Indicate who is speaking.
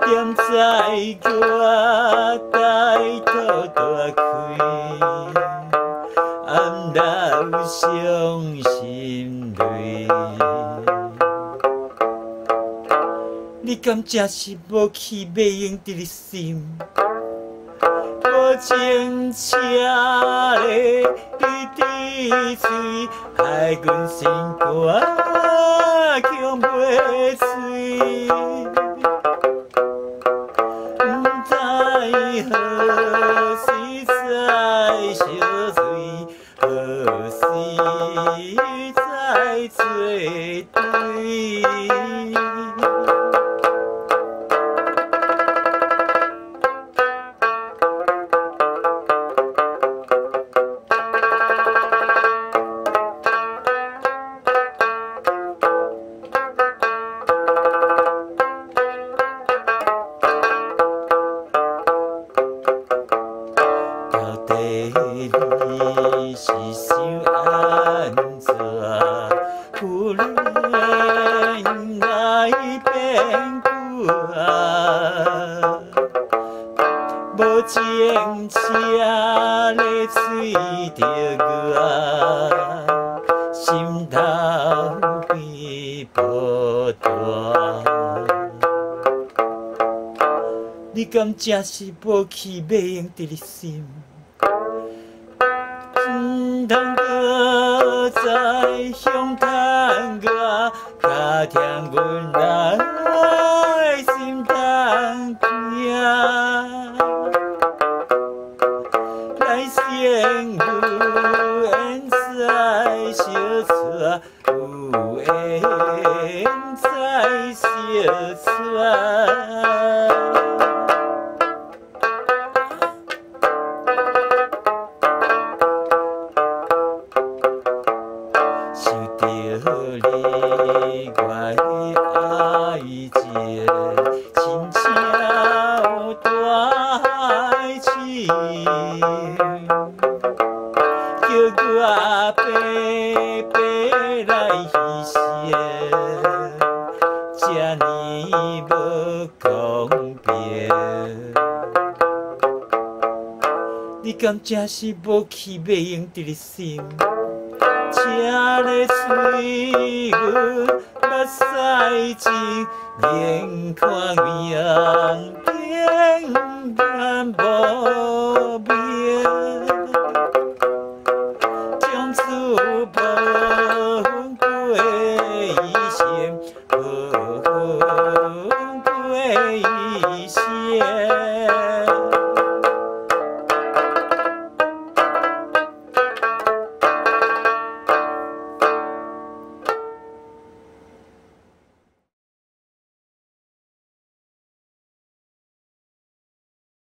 Speaker 1: 点在我带头大开，暗流伤心泪。你敢真是无气袂用伫你心？无情车咧，你滴水害阮心肝强袂碎。不知何时再相随，何时再作对。你是想安怎？有恋爱变卦，无情车咧催着我，心头变波大。你敢真是无气袂用伫你心？唔通搁再向叹我，加添阮爱心痛惊。来生有缘再相撮，有缘再相撮。你我的爱情，亲像大海情，叫我白白来牺牲，这呢无公平。你敢真是无气袂用伫你心？车咧催阮目屎情，眼看命平淡无味。